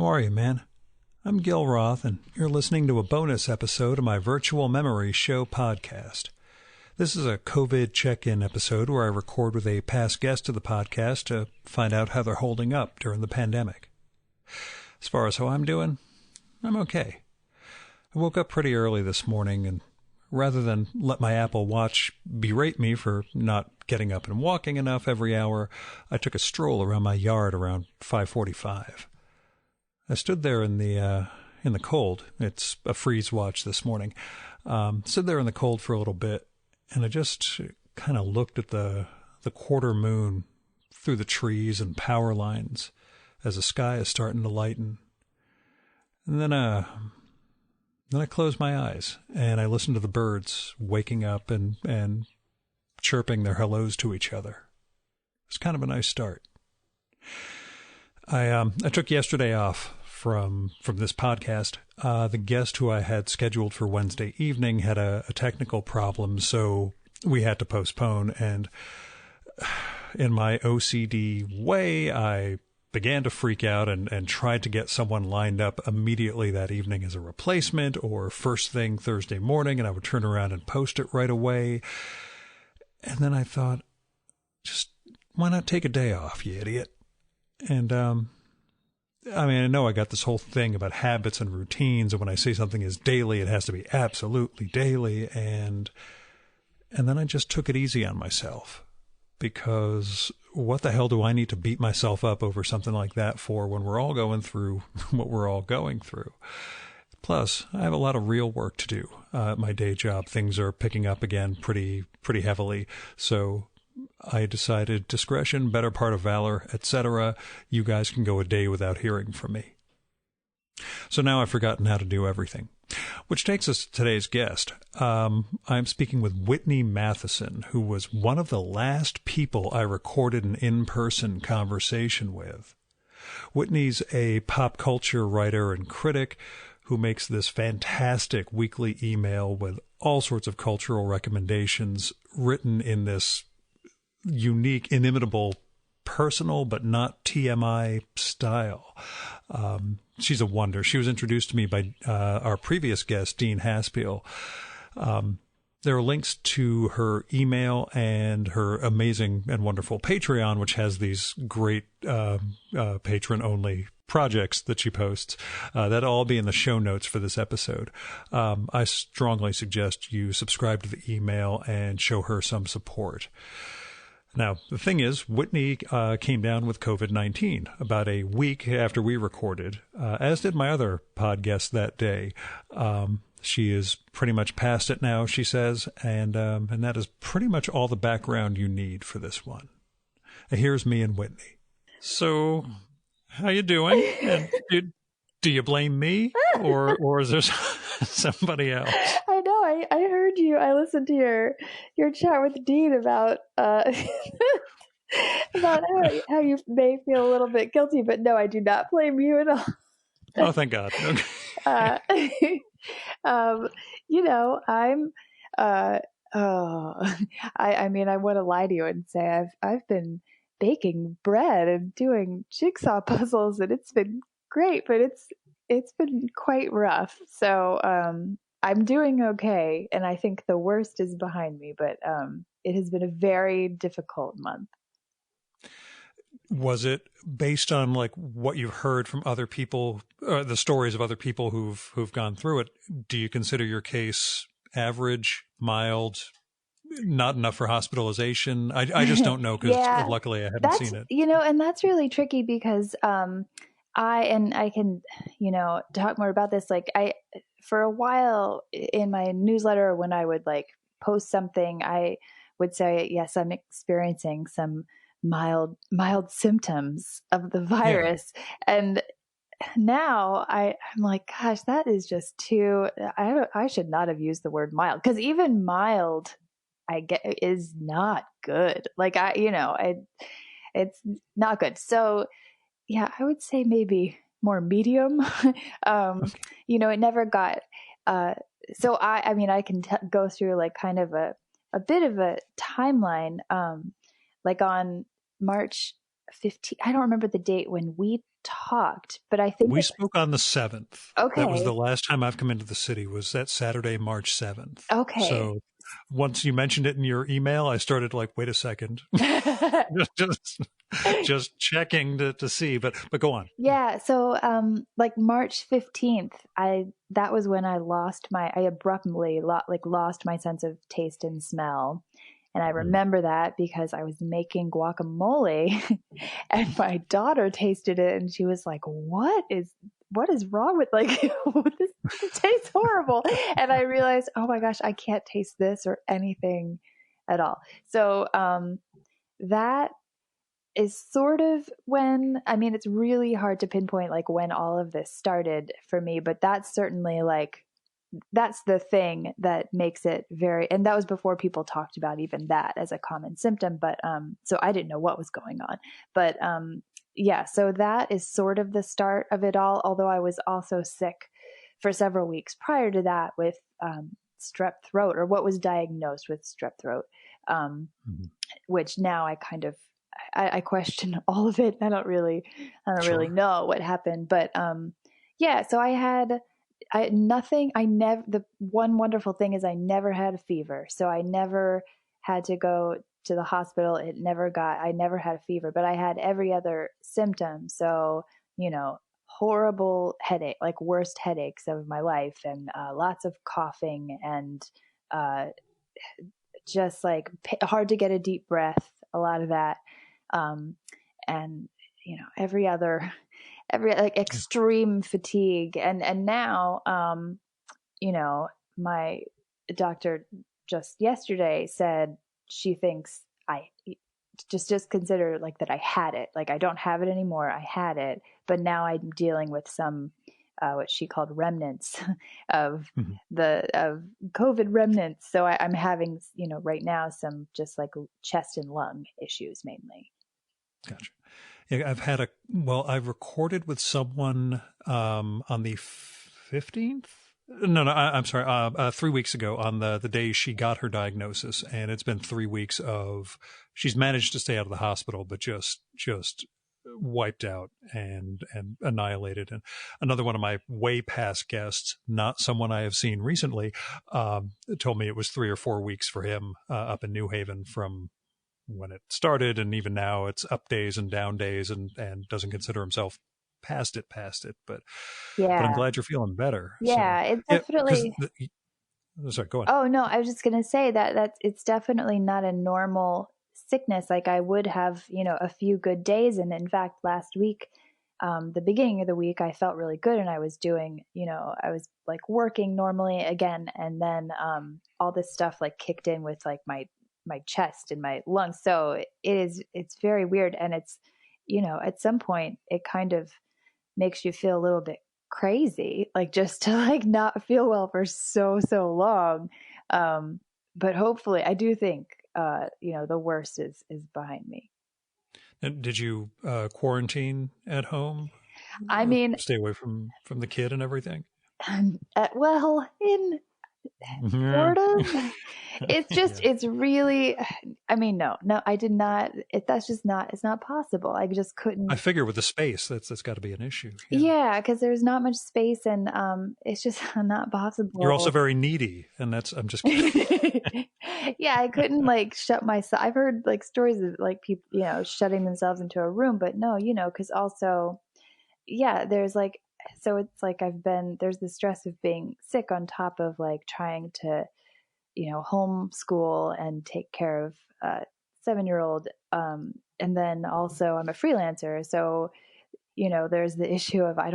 How are you, man? I'm Gil Roth, and you're listening to a bonus episode of my Virtual Memory Show podcast. This is a COVID check-in episode where I record with a past guest of the podcast to find out how they're holding up during the pandemic. As far as how I'm doing, I'm okay. I woke up pretty early this morning, and rather than let my Apple Watch berate me for not getting up and walking enough every hour, I took a stroll around my yard around 5:45. I stood there in the cold. It's a freeze watch this morning. Stood there in the cold for a little bit, and I just kind of looked at the quarter moon through the trees and power lines as the sky is starting to lighten. And then I closed my eyes and I listened to the birds waking up and chirping their hellos to each other. It's kind of a nice start. I took yesterday off from this podcast. The guest who I had scheduled for Wednesday evening had a technical problem, so we had to postpone. And in my OCD way, I began to freak out and tried to get someone lined up immediately that evening as a replacement or first thing Thursday morning, and I would turn around and post it right away. And then I thought, just why not take a day off, you idiot? And I know I got this whole thing about habits and routines, and when I say something is daily, it has to be absolutely daily. And then I just took it easy on myself, because what the hell do I need to beat myself up over something like that for when we're all going through what we're all going through? Plus, I have a lot of real work to do at my day job. Things are picking up again pretty heavily. So I decided discretion, better part of valor, etc. You guys can go a day without hearing from me. So now I've forgotten how to do everything. Which takes us to today's guest. I'm speaking with Whitney Matheson, who was one of the last people I recorded an in-person conversation with. Whitney's a pop culture writer and critic who makes this fantastic weekly email with all sorts of cultural recommendations written in this unique, inimitable, personal but not TMI style. She's a wonder. She was introduced to me by our previous guest, Dean Haspiel. There are links to her email and her amazing and wonderful Patreon, which has these great patron-only projects that she posts. That'll all be in the show notes for this episode. I strongly suggest you subscribe to the email and show her some support. Now, the thing is, Whitney came down with COVID-19 about a week after we recorded, as did my other pod guest that day. She is pretty much past it now, she says, and that is pretty much all the background you need for this one. Here's me and Whitney. So, how you doing? And do you blame me, or is there somebody else? I know. I heard you. I listened to your chat with Dean about about how you may feel a little bit guilty, but no, I do not blame you at all. Oh, thank God. Okay. I'm. I want to lie to you and say I've been baking bread and doing jigsaw puzzles, and it's been great, but it's been quite rough. So I'm doing okay, and I think the worst is behind me, but it has been a very difficult month. Was it based on like what you've heard from other people, the stories of other people who've gone through it? Do you consider your case average, mild, not enough for hospitalization? I just don't know, because luckily I haven't seen it. And that's really tricky because I can, talk more about this. Like for a while in my newsletter, when I would like post something, I would say, yes, I'm experiencing some mild symptoms of the virus. Yeah. And now I'm like, gosh, that is just too, I should not have used the word mild, because even mild, I get, is not good. Like it's not good. So yeah, I would say maybe more medium. Okay. It never got, so I can go through like kind of a bit of a timeline. Like on March 15, I don't remember the date when we talked, but I think We spoke on the 7th. That was the okay. last time I've come into the city, was that Saturday, March 7th. Okay. So once you mentioned it in your email, I started like, wait a second, just, just checking to see, but go on. Yeah, so like March 15th, that was when I abruptly lost my sense of taste and smell. And I remember that because I was making guacamole and my daughter tasted it and she was like, what is wrong with like this it tastes horrible. And I realized, oh my gosh, I can't taste this or anything at all. So that is sort of when, I mean, it's really hard to pinpoint like when all of this started for me, but that's certainly like that's the thing that makes it very, and that was before people talked about even that as a common symptom. But so I didn't know what was going on. But yeah, so that is sort of the start of it all. Although I was also sick for several weeks prior to that with strep throat, or what was diagnosed with strep throat, which now I kind of I question all of it. I don't really know what happened, but yeah. So the one wonderful thing is I never had a fever. So I never had to go to the hospital. I never had a fever, but I had every other symptom. So, horrible headache, like worst headaches of my life, and lots of coughing and just like hard to get a deep breath, a lot of that. And, every like extreme fatigue. And now, my doctor just yesterday said she thinks I just consider like that I had it. Like I don't have it anymore. I had it, but now I'm dealing with some what she called remnants of of COVID remnants. So I'm having, right now some just like chest and lung issues mainly. Gotcha. Yeah, I've recorded with someone on the 15th. No, I'm sorry. 3 weeks ago on the day she got her diagnosis, and it's been 3 weeks of, she's managed to stay out of the hospital, but just wiped out and annihilated. And another one of my way past guests, not someone I have seen recently, told me it was 3 or 4 weeks for him up in New Haven from when it started, and even now it's up days and down days, and doesn't consider himself past it. But I'm glad you're feeling better. Yeah, So, it's definitely. Sorry, go on. Oh no, I was just gonna say that it's definitely not a normal sickness. Like I would have, a few good days, and in fact, last week, the beginning of the week, I felt really good, and I was doing, I was like working normally again, and then all this stuff like kicked in with like my chest and my lungs. So it's very weird. And it's, at some point it kind of makes you feel a little bit crazy, like just to like not feel well for so long. But hopefully I do think, the worst is behind me. And did you quarantine at home? I mean, stay away from the kid and everything? Well, in sort of. It's just, it's really, I mean, no, I did not, it's not possible. I just couldn't. I figure with the space, that's got to be an issue. Yeah, because there's not much space, and it's just not possible. You're also very needy, and I'm just kidding. Yeah, I couldn't like shut myself. I've heard like stories of like people, shutting themselves into a room, but no, because also, yeah, there's like, so it's like there's the stress of being sick on top of like trying to, homeschool and take care of a 7-year-old. And then also I'm a freelancer. So, there's the issue of I've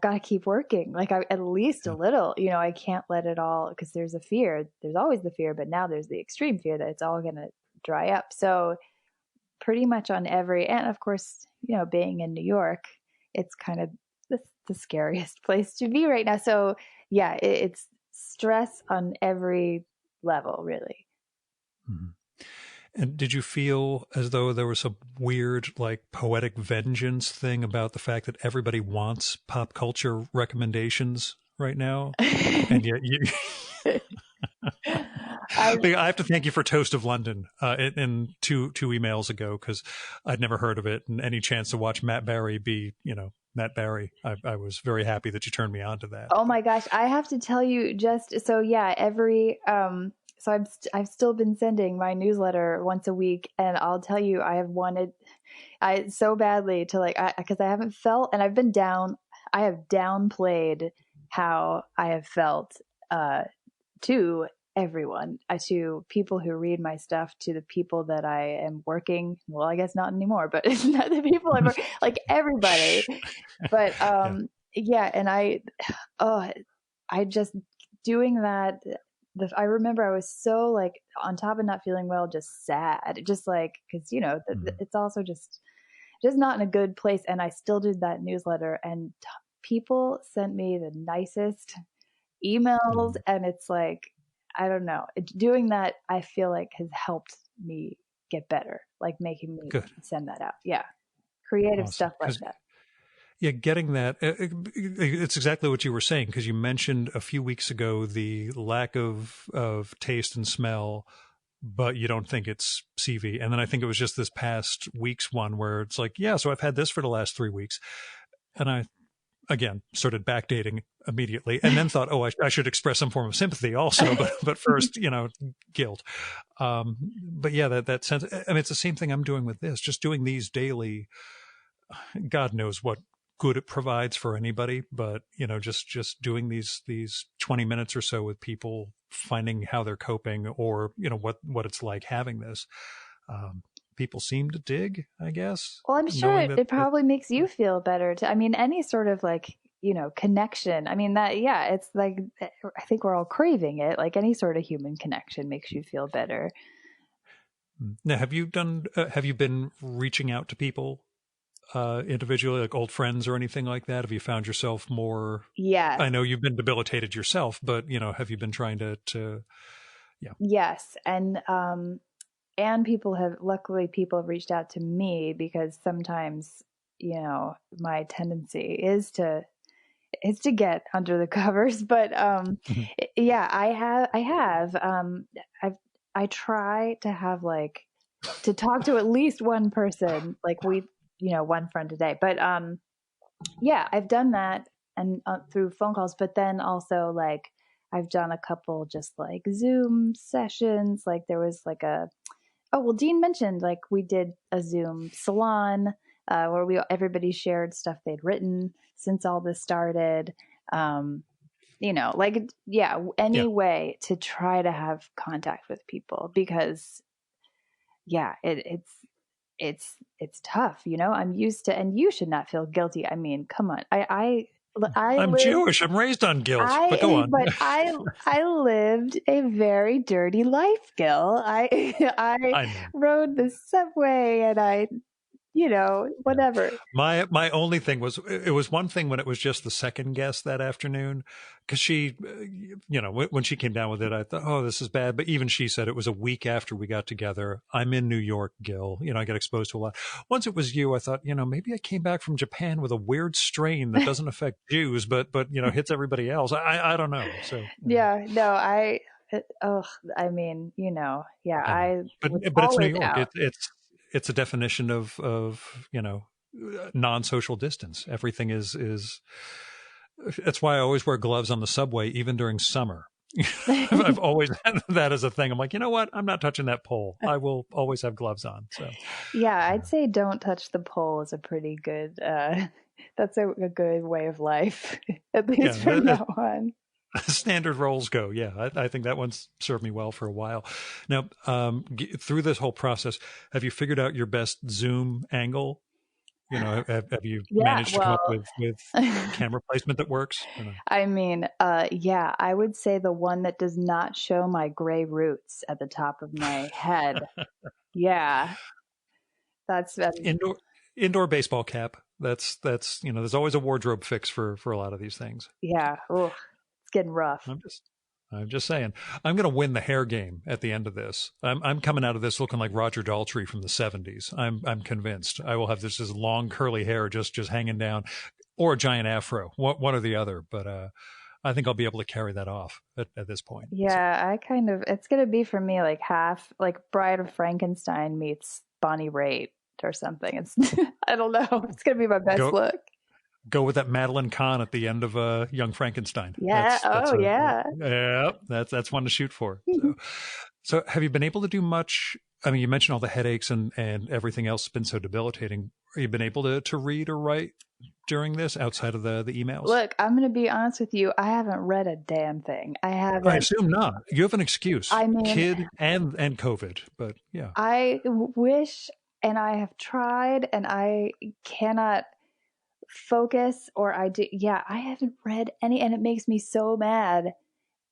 got to keep working, like at least a little, I can't let it all, because there's always the fear, but now there's the extreme fear that it's all going to dry up. So pretty much on and of course, being in New York, it's kind of the scariest place to be right now. So yeah, it's stress on every level, really. Mm-hmm. And did you feel as though there was some weird, like, poetic vengeance thing about the fact that everybody wants pop culture recommendations right now? And yet you... I have to thank you for Toast of London in two emails ago, because I'd never heard of it, and any chance to watch Matt Berry be, Matt Berry, I was very happy that you turned me on to that. Oh my gosh, I have to tell you, just so yeah, so I've still been sending my newsletter once a week, and I'll tell you, I so badly to because I haven't felt, and I have downplayed how I have felt to everyone, to people who read my stuff, to the people that I am working. Well, I guess not anymore, but it's not the people I'm working, like everybody. But yeah, and I just doing that. I remember I was so like on top of not feeling well, just sad, just like, because it's also just not in a good place. And I still did that newsletter, and people sent me the nicest emails, and it's like, I don't know, doing that, I feel like has helped me get better, like making me send that out. Yeah. Creative stuff like that. Yeah, getting that, it's exactly what you were saying, because you mentioned a few weeks ago the lack of taste and smell, but you don't think it's CV. And then I think it was just this past week's one where it's like, yeah, so I've had this for the last 3 weeks. And I, again, started backdating immediately, and then thought, oh, I should express some form of sympathy also, but first, guilt. But yeah, that sense, I mean, it's the same thing I'm doing with this, just doing these daily. God knows what good it provides for anybody, but just doing these 20 minutes or so with people, finding how they're coping, or what it's like having this. People seem to dig, I guess. Well, I'm sure it probably makes you feel better I mean, any sort of like, connection. I mean, it's like, I think we're all craving it. Like any sort of human connection makes you feel better. Now, have you been reaching out to people individually, like old friends or anything like that? Have you found yourself more? Yeah. I know you've been debilitated yourself, but have you been trying to yeah. Yes. And people have reached out to me, because sometimes, my tendency is to get under the covers, but yeah, I try to have to talk to at least one person, like one friend a day. But yeah, I've done that, and through phone calls, but then also I've done a couple just Zoom sessions. There was Dean mentioned we did a Zoom salon where everybody shared stuff they'd written since all this started. Any way to try to have contact with people, because it's tough. I'm used to, and you should not feel guilty. I mean, come on. I'm Jewish. I'm raised on guilt. But go on. But I lived a very dirty life, Gil. I rode the subway, and I whatever. My only thing was, it was one thing when it was just the second guest that afternoon, because she, when she came down with it, I thought, oh, this is bad. But even she said it was a week after we got together. I'm in New York, Gil. I get exposed to a lot. Once it was you, I thought, maybe I came back from Japan with a weird strain that doesn't affect Jews, but hits everybody else. I don't know. So yeah, no, I mean, yeah, but it's New York. It's a definition of non-social distance. Everything is. That's why I always wear gloves on the subway, even during summer. I've always had that as a thing. I'm like, you know what? I'm not touching that pole. I will always have gloves on. So, yeah, I'd say don't touch the pole is a pretty good. That's a good way of life, at least from now on. Standard roles go. Yeah, I think that one's served me well for a while. Now, through this whole process, have you figured out your best Zoom angle? Have you managed to come up with camera placement that works? I mean, yeah, I would say the one that does not show my gray roots at the top of my head. Yeah, that's indoor baseball cap. That's there's always a wardrobe fix for a lot of these things. Yeah. Ugh. Getting rough. I'm just saying, I'm going to win the hair game at the end of this. I'm coming out of this looking like Roger Daltrey from the 70s. I'm convinced I will have this long curly hair just hanging down, or a giant afro, one or the other. But I think I'll be able to carry that off at this point. So, Yeah, it's going to be for me like half, like Bride of Frankenstein meets Bonnie Raitt or something. It's, I don't know. It's going to be my best go look. go with that Madeline Kahn at the end of Young Frankenstein. Yeah. Oh, yeah. Yeah, that's one to shoot for. So have you been able to do much? I mean, you mentioned all the headaches and everything else has been so debilitating. Have you been able to read or write during this outside of the emails? Look, I'm going to be honest with you. I haven't read a damn thing. I I haven't. assume not. You have an excuse. I mean, Kid and COVID, but yeah. I wish, and I have tried, and I cannot focus, or I do. Yeah, I haven't read any, and it makes me so mad.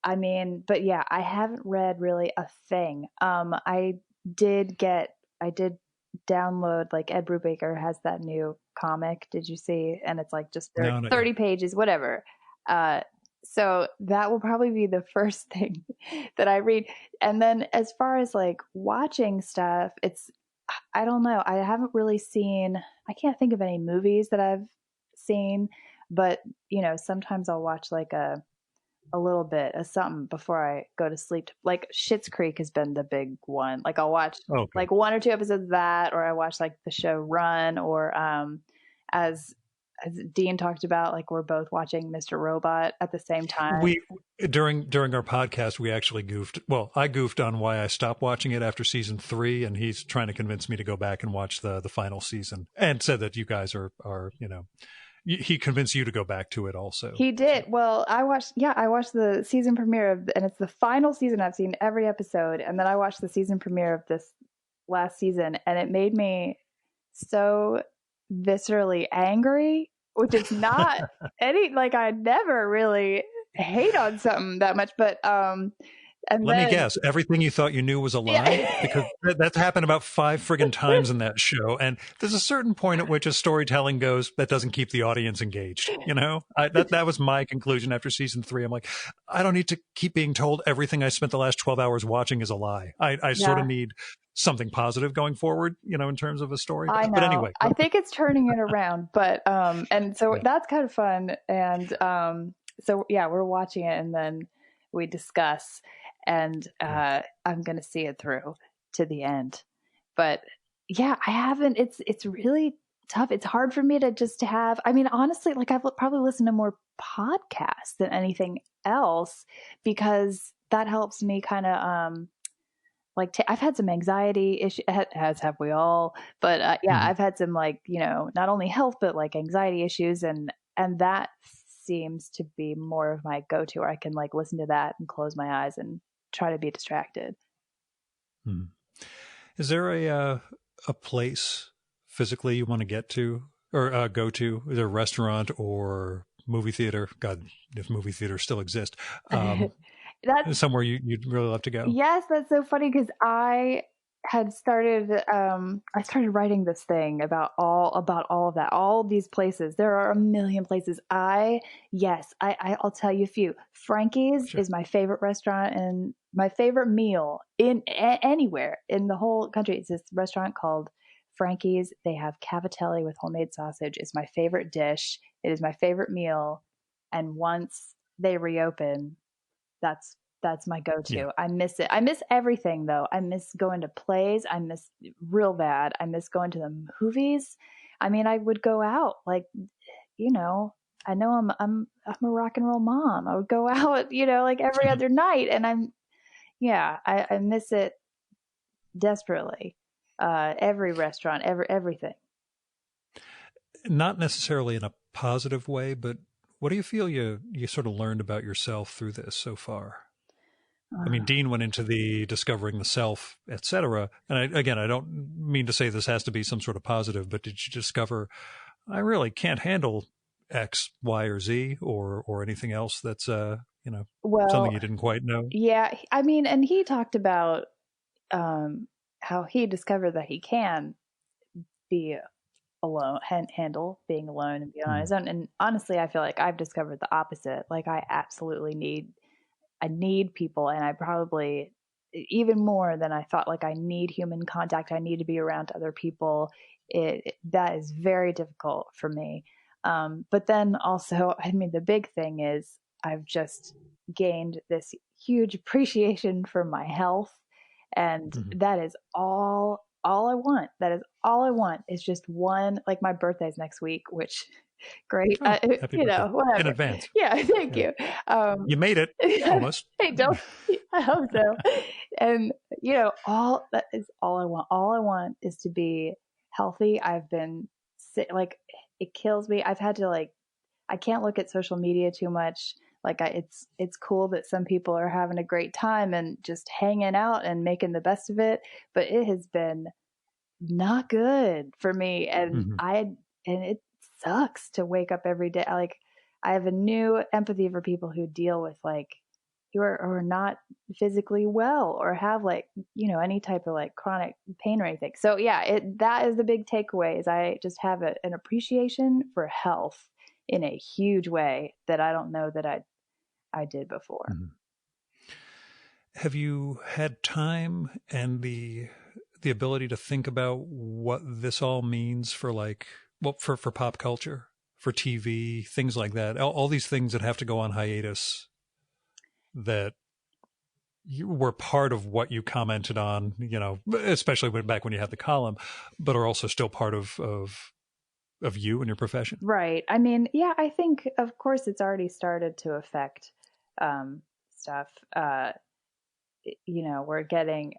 I mean, but yeah, I haven't read really a thing. I did download, like Ed Brubaker has that new comic. Did you see? And it's like just 30, No, not 30 yet. pages, whatever. So that will probably be the first thing that I read. And then as far as like watching stuff, I don't know. I haven't really seen, I can't think of any movies that I've seen, but sometimes I'll watch like a little bit of something before I go to sleep. Like Schitt's Creek has been the big one. Like I'll watch Okay. like one or two episodes of that, or I watch like the show Run, or as Dean talked about, like we're both watching Mr. Robot at the same time. We during our podcast we actually goofed. Well, I goofed on why I stopped watching it after season 3, and he's trying to convince me to go back and watch the final season, and said that you guys are he convinced you to go back to it also. He did. Well, I watched the season premiere and it's the final season. I've seen every episode, and then I watched the season premiere of this last season, and it made me so viscerally angry, which is not any, like, I never really hate on something that much, but and Let then, me guess, everything you thought you knew was a lie? yeah. Because that's happened about 5 friggin' times in that show. And there's a certain point at which a storytelling goes that doesn't keep the audience engaged. That was my conclusion after season 3. I'm like, I don't need to keep being told everything I spent the last 12 hours watching is a lie. I sort of need something positive going forward, in terms of a story. I know. But anyway. I think it's turning it around, but and so that's kind of fun. And so yeah, we're watching it, and then we discuss, and I'm going to see it through to the end. But yeah, I haven't, it's really tough. It's hard for me to just have, I mean, honestly, like I've probably listened to more podcasts than anything else, because that helps me kind of, I've had some anxiety issues, as have we all, but I've had some, like, not only health, but like anxiety issues, and that seems to be more of my go-to, where I can like listen to that and close my eyes and try to be distracted. Is there a place physically you want to get to or go to, either a restaurant or movie theater? God, if movie theaters still exist, that's somewhere you'd really love to go. Yes, that's so funny, because I had started writing this thing about all of that, all these places. There are a million places. I'll tell you a few. Frankie's is my favorite restaurant, and my favorite meal in anywhere in the whole country. It's this restaurant called Frankie's. They have cavatelli with homemade sausage. It's my favorite dish. It is my favorite meal. And once they reopen, that's my go-to. Yeah. I miss it. I miss everything, though. I miss going to plays. I miss real bad. I miss going to the movies. I mean, I would go out, like, I know I'm a rock and roll mom. I would go out, like every other night, and I miss it desperately. Every restaurant, everything. Not necessarily in a positive way, but what do you feel you sort of learned about yourself through this so far? I mean, Dean went into the discovering the self, etc. And I don't mean to say this has to be some sort of positive, but did you discover, I really can't handle X, Y, or Z, or anything else that's something you didn't quite know? Yeah, I mean, and he talked about how he discovered that he can be alone, handle being alone and be on his own. And honestly, I feel like I've discovered the opposite. Like, I absolutely need people, and I probably even more than I thought. Like, I need human contact. I need to be around other people. That is very difficult for me. But then also, I mean, the big thing is I've just gained this huge appreciation for my health. And that is all I want. That is all I want is just one, like my birthday's next week, which great. Oh, happy birthday. Whatever. In advance. Yeah, thank you. You made it almost. Hey, don't. I hope so. And all that is all I want. All I want is to be healthy. I've been sick. Like it kills me. I've had to I can't look at social media too much. It's cool that some people are having a great time and just hanging out and making the best of it, but it has been not good for me, and it sucks to wake up every day. I have a new empathy for people who deal with who are not physically well or have any type of chronic pain or anything. So yeah, that is the big takeaway. Is I just have an appreciation for health in a huge way that I don't know that I did before. Have you had time and the ability to think about what this all means for for pop culture, for TV, things like that? All these things that have to go on hiatus that you were part of what you commented on, especially back when you had the column, but are also still part of you and your profession. Right. I mean, yeah, I think of course it's already started to affect stuff. We're getting,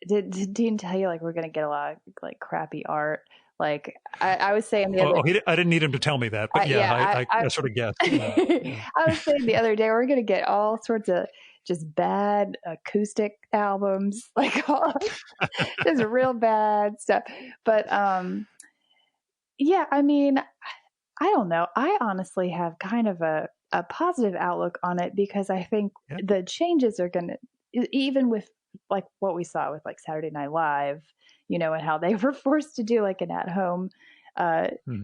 did Dean tell you we're going to get a lot of crappy art? I was saying the other I didn't need him to tell me that, but I sort of guessed. I was saying the other day, we're going to get all sorts of just bad acoustic albums, just real bad stuff. But yeah, I mean, I don't know. I honestly have kind of a positive outlook on it because I think the changes are going to, even with what we saw with Saturday Night Live, and how they were forced to do an at-home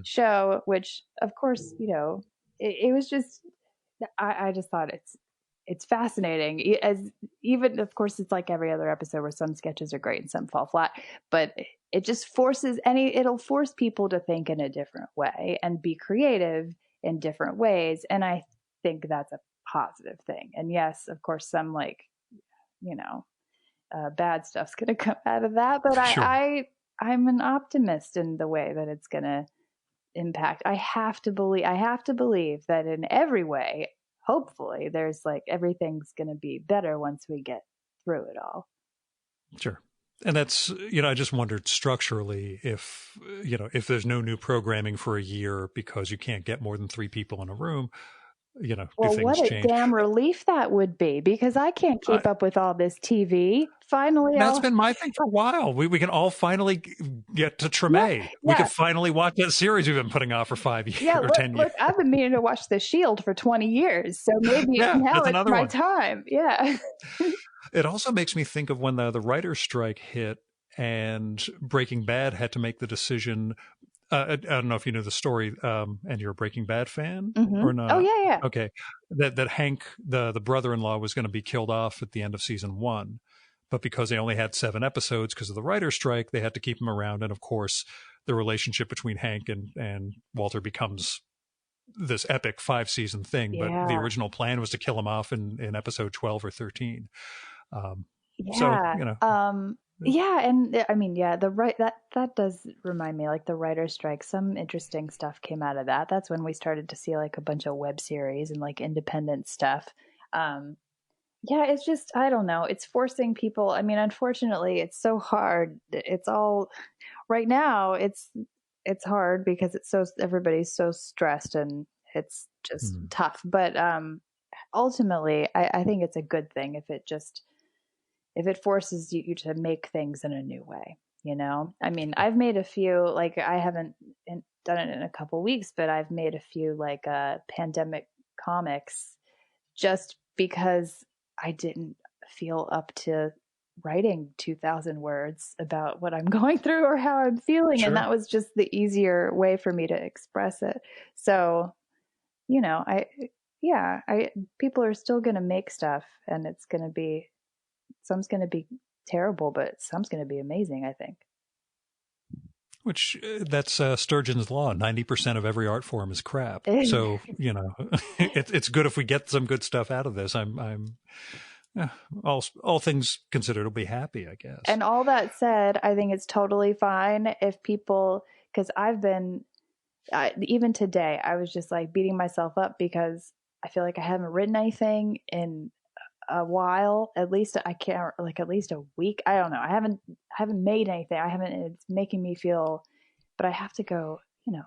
show, which of course, it was just, I just thought it's fascinating. Even of course it's like every other episode where some sketches are great and some fall flat, but it just it'll force people to think in a different way and be creative in different ways. And I think that's a positive thing. And yes, of course, some bad stuff's going to come out of that, but sure. I'm an optimist in the way that it's going to impact. I have to believe that in every way, hopefully there's everything's going to be better once we get through it all. Sure. And that's, I just wondered structurally if there's no new programming for a year because you can't get more than 3 people in a room, well, do things what a change? damn relief that would be, because I can't keep up with all this TV. Finally, that's been my thing for a while. We can all finally get to Treme. Yeah. We could finally watch that series we've been putting off for 5 years or 10 years. Look, I've been meaning to watch The Shield for 20 years, so maybe now it's my time. Yeah. It also makes me think of when the writer's strike hit and Breaking Bad had to make the decision. I don't know if you know the story, and you're a Breaking Bad fan or not. Oh, yeah. Okay. That Hank, the brother-in-law, was going to be killed off at the end of season 1. But because they only had 7 episodes because of the writer's strike, they had to keep him around. And of course, the relationship between Hank and Walter becomes this epic 5-season thing. Yeah. But the original plan was to kill him off in episode 12 or 13. So, yeah, and I mean, that does remind me, the writer's strike. Some interesting stuff came out of that. That's when we started to see a bunch of web series and independent stuff. Yeah, it's just, I don't know. It's forcing people. I mean, unfortunately, it's so hard. It's all right now. It's hard because everybody's so stressed and it's just tough. But ultimately, I think it's a good thing if it forces you to make things in a new way. I mean, I've made a few, I haven't done it in a couple weeks, but I've made a few pandemic comics just because I didn't feel up to writing 2,000 words about what I'm going through or how I'm feeling. Sure. And that was just the easier way for me to express it. So, people are still going to make stuff, and some's going to be terrible, but some's going to be amazing, I think. Which that's Sturgeon's law. 90% of every art form is crap. So, it's good if we get some good stuff out of this. I'm all things considered, will be happy, I guess. And all that said, I think it's totally fine if people, because even today, I was just like beating myself up because I feel like I haven't written anything in a while. At least I can't, like at least a week. I don't know. I haven't made anything. It's making me feel, but I have to go,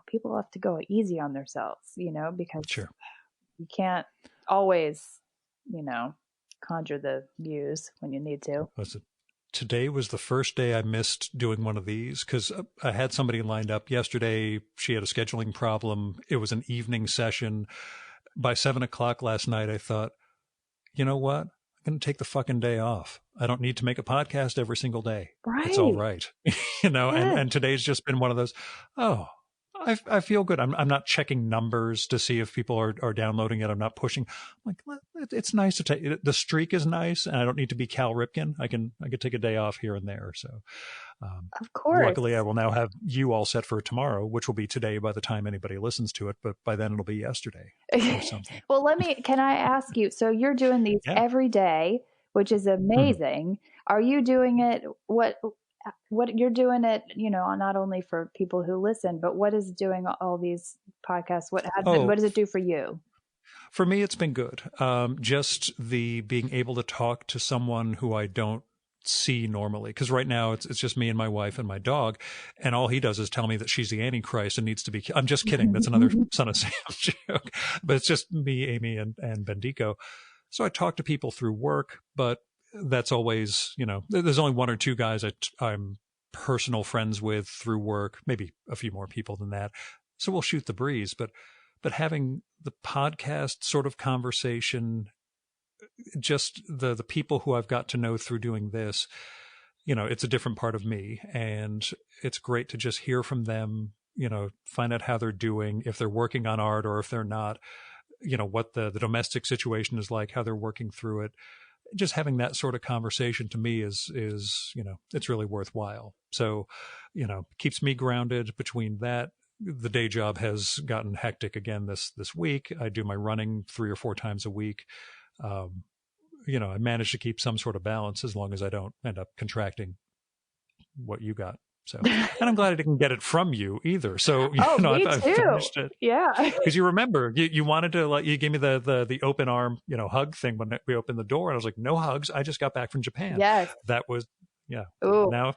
people have to go easy on themselves, because Sure. You can't always, conjure the muse when you need to. Today was the first day I missed doing one of these because I had somebody lined up yesterday. She had a scheduling problem. It was an evening session. By 7:00 last night, I thought, you know what? I'm going to take the fucking day off. I don't need to make a podcast every single day. Right. It's all right. And today's just been one of those, I feel good. I'm not checking numbers to see if people are downloading it. I'm not pushing. I'm like, it's nice to take, the streak is nice and I don't need to be Cal Ripken. I could take a day off here and there. So, of course, luckily I will now have you all set for tomorrow, which will be today by the time anybody listens to it. But by then it'll be yesterday or something. Well, can I ask you, so you're doing these every day, which is amazing. Mm-hmm. Are you doing it? What you're doing it, not only for people who listen, but what is doing all these podcasts? What does it do for you? For me, it's been good. Just the being able to talk to someone who I don't see normally. Because right now it's just me and my wife and my dog. And all he does is tell me that she's the Antichrist and needs to be, I'm just kidding. That's another Son of Sam joke. But it's just me, Amy, and Bendico. So I talk to people through work, but that's always, there's only one or two guys I'm personal friends with through work, maybe a few more people than that. So we'll shoot the breeze, but having the podcast sort of conversation, just the people who I've got to know through doing this, it's a different part of me, and it's great to just hear from them, find out how they're doing, if they're working on art or if they're not, what the domestic situation is like, how they're working through it. Just having that sort of conversation to me is, it's really worthwhile. So, keeps me grounded. Between that, the day job has gotten hectic again this week. I do my running 3 or 4 times a week. I manage to keep some sort of balance as long as I don't end up contracting what you got. So, and I'm glad I didn't get it from you either. So, I've finished it. Yeah. Because you remember, you wanted to, you gave me the open arm, hug thing when we opened the door. And I was like, no hugs. I just got back from Japan. Yes. That was, yeah. Ooh. Now,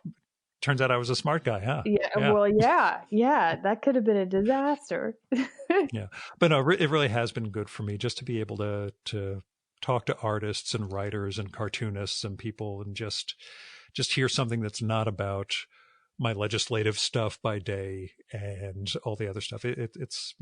turns out I was a smart guy, huh? Yeah. Well, yeah. That could have been a disaster. Yeah. But no, it really has been good for me just to be able to talk to artists and writers and cartoonists and people and just hear something that's not about my legislative stuff by day and all the other stuff. It's,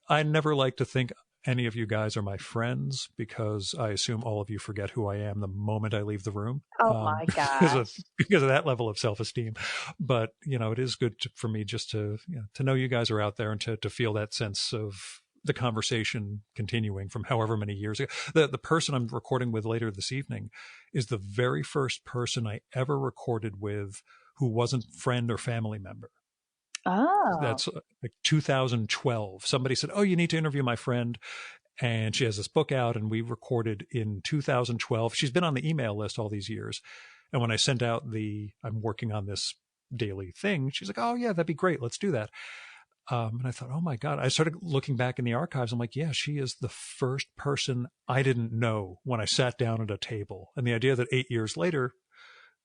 I never like to think any of you guys are my friends because I assume all of you forget who I am the moment I leave the room. Oh my God. Because of that level of self-esteem. But, it is good for me just to know you guys are out there and to feel that sense of the conversation continuing from however many years ago. The person I'm recording with later this evening is the very first person I ever recorded with who wasn't friend or family member. Oh. That's like 2012. Somebody said, "Oh, you need to interview my friend." And she has this book out, and we recorded in 2012. She's been on the email list all these years. And when I sent out I'm working on this daily thing, she's like, "Oh yeah, that'd be great. Let's do that." And I thought, oh my God, I started looking back in the archives. I'm like, yeah, she is the first person I didn't know when I sat down at a table. And the idea that 8 years later,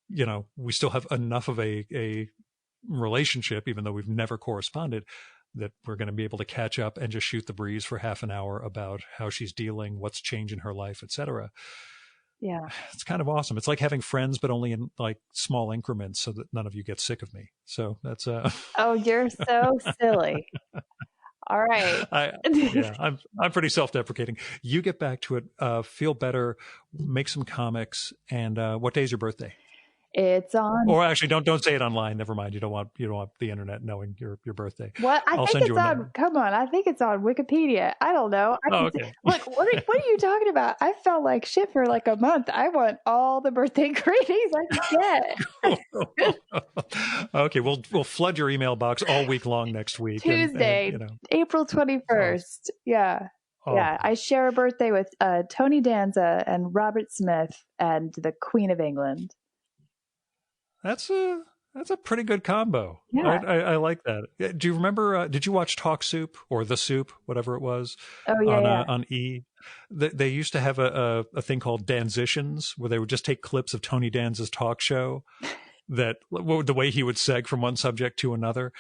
we still have enough of a relationship, even though we've never corresponded, that we're going to be able to catch up and just shoot the breeze for half an hour about how she's dealing, what's changed in her life, etc. Yeah. It's kind of awesome. It's like having friends, but only in like small increments so that none of you get sick of me. So that's Oh, you're so silly. All right. I'm pretty self-deprecating. You get back to it, feel better, make some comics. And what day is your birthday? It's on. Or actually, don't say it online. Never mind. You don't want the internet knowing your birthday. What? I'll send you a on. note. Come on, I think it's on Wikipedia. I don't know. Okay. Look, what are you talking about? I felt like shit for like a month. I want all the birthday greetings I can get. Okay, we'll flood your email box all week long next week. Tuesday, April 21st. Yeah. Oh. Yeah, I share a birthday with Tony Danza and Robert Smith and the Queen of England. That's a pretty good combo. Yeah. I like that. Do you remember, did you watch Talk Soup or The Soup, whatever it was? Oh, yeah. On E! They used to have a thing called Danzitions, where they would just take clips of Tony Danza's talk show, that the way he would seg from one subject to another.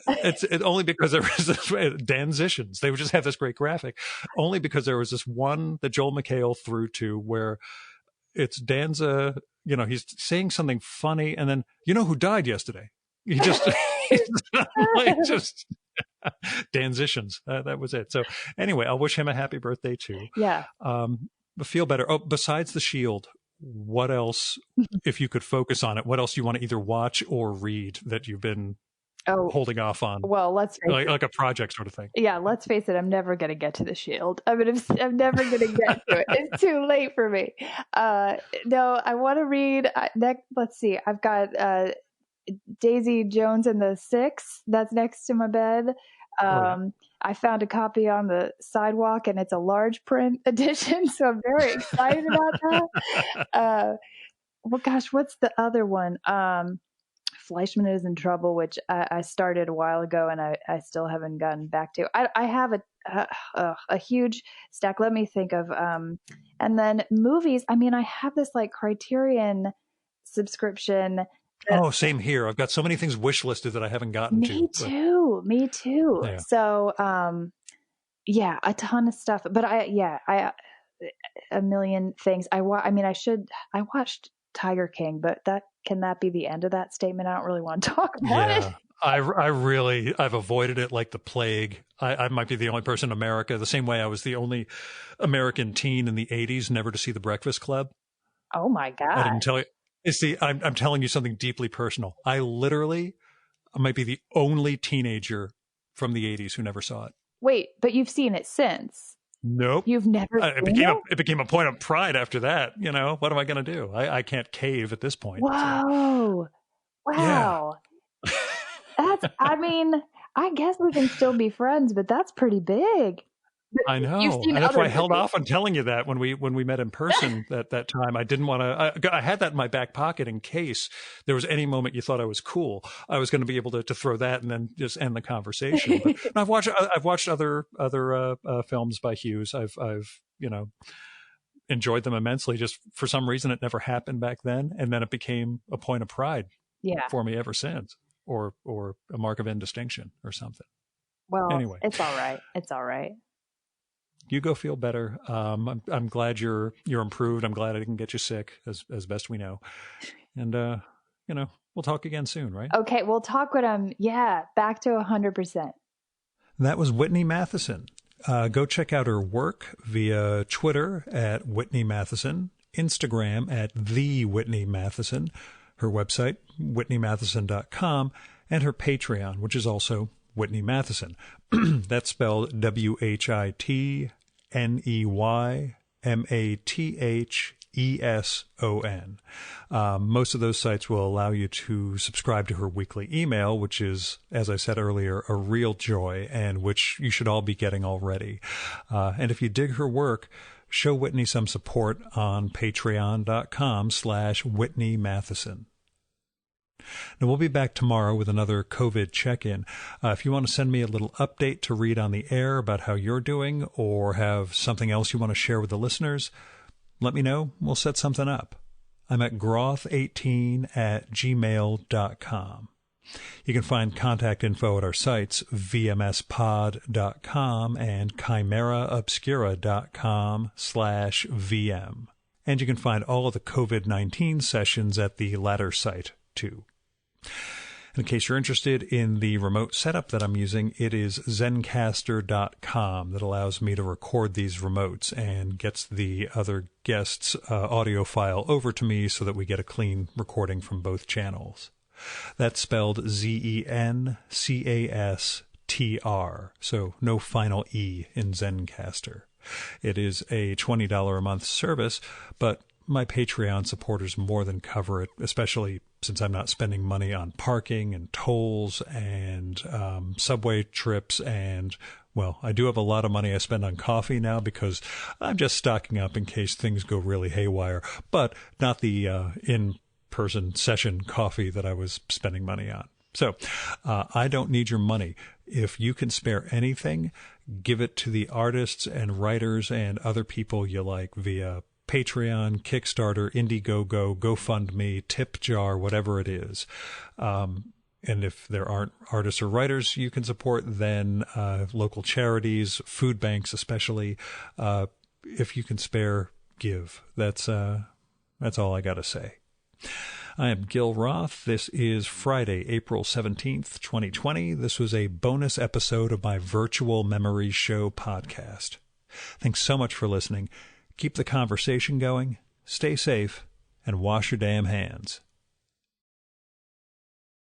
It's only because there was this Danzitions. They would just have this great graphic, only because there was this one that Joel McHale threw to where it's Danza, he's saying something funny, and then, who died yesterday? He just, just Danzitions. That was it. So anyway, I'll wish him a happy birthday too. Yeah. Feel better. Oh, besides The Shield, what else, if you could focus on it, what else do you want to either watch or read that you've been holding off on? Well, let's face it. Like a project sort of thing. Yeah, let's face it. I'm never going to get to The Shield. I'm never going to get to it. It's too late for me. No, I want to read. Let's see. I've got Daisy Jones and the Six. That's next to my bed. I found a copy on the sidewalk, and it's a large print edition, so I'm very excited about that. Well, gosh, what's the other one? Fleischman is in Trouble, which I started a while ago, and I still haven't gotten back to. I have a huge stack. Let me think of, and then movies. I mean, I have this like Criterion subscription. Same here. I've got so many things wish listed that I haven't gotten to. Me too. Yeah. So, a ton of stuff. But I a million things. I watched Tiger King, but can that be the end of that statement? I don't really want to talk about it. I've avoided it like the plague. I might be the only person in America, the same way I was the only American teen in the 80s never to see The Breakfast Club. Oh my God. I didn't tell you. See, I'm telling you something deeply personal. I might be the only teenager from the 80s who never saw it. Wait, but you've seen it since? Nope. You've never seen it? It became a point of pride after that. What am I going to do? I can't cave at this point. Whoa. So. Wow. Yeah. I guess we can still be friends, but that's pretty big. I know, and that's why I held off on telling you that when we met in person that time. I didn't want to. I had that in my back pocket in case there was any moment you thought I was cool. I was going to be able to throw that and then just end the conversation. But I've watched other films by Hughes. I've enjoyed them immensely. Just for some reason, it never happened back then, and then it became a point of pride for me ever since, or a mark of indistinction or something. Well, anyway, it's all right. It's all right. You go feel better. I'm glad you're improved. I'm glad I didn't get you sick as best we know. And, we'll talk again soon, right? Okay. We'll talk when I'm, back to 100%. That was Whitney Matheson. Go check out her work via Twitter at Whitney Matheson, Instagram at The Whitney Matheson, her website, whitneymatheson.com, and her Patreon, which is also Whitney Matheson. That's spelled WHITNEYMATHESON. Most of those sites will allow you to subscribe to her weekly email, which is, as I said earlier, a real joy, and which you should all be getting already. And if you dig her work, show Whitney some support on patreon.com/Whitney Matheson. Now, we'll be back tomorrow with another COVID check-in. If you want to send me a little update to read on the air about how you're doing, or have something else you want to share with the listeners, let me know. We'll set something up. I'm at groth18@gmail.com. You can find contact info at our sites, vmspod.com and chimeraobscura.com/VM. And you can find all of the COVID-19 sessions at the latter site, too. In case you're interested in the remote setup that I'm using, it is Zencastr.com that allows me to record these remotes and gets the other guests' audio file over to me so that we get a clean recording from both channels. That's spelled Zencastr, so no final E in Zencastr. It is a $20 a month service, but my Patreon supporters more than cover it, especially since I'm not spending money on parking and tolls and subway trips. And, well, I do have a lot of money I spend on coffee now because I'm just stocking up in case things go really haywire, but not the in-person session coffee that I was spending money on. So I don't need your money. If you can spare anything, give it to the artists and writers and other people you like via Patreon, Kickstarter, Indiegogo, GoFundMe, Tip Jar, whatever it is. And if there aren't artists or writers you can support, then local charities, food banks especially. If you can spare, give. That's all I got to say. I am Gil Roth. This is Friday, April 17th, 2020. This was a bonus episode of my Virtual Memories Show podcast. Thanks so much for listening. Keep the conversation going, stay safe, and wash your damn hands.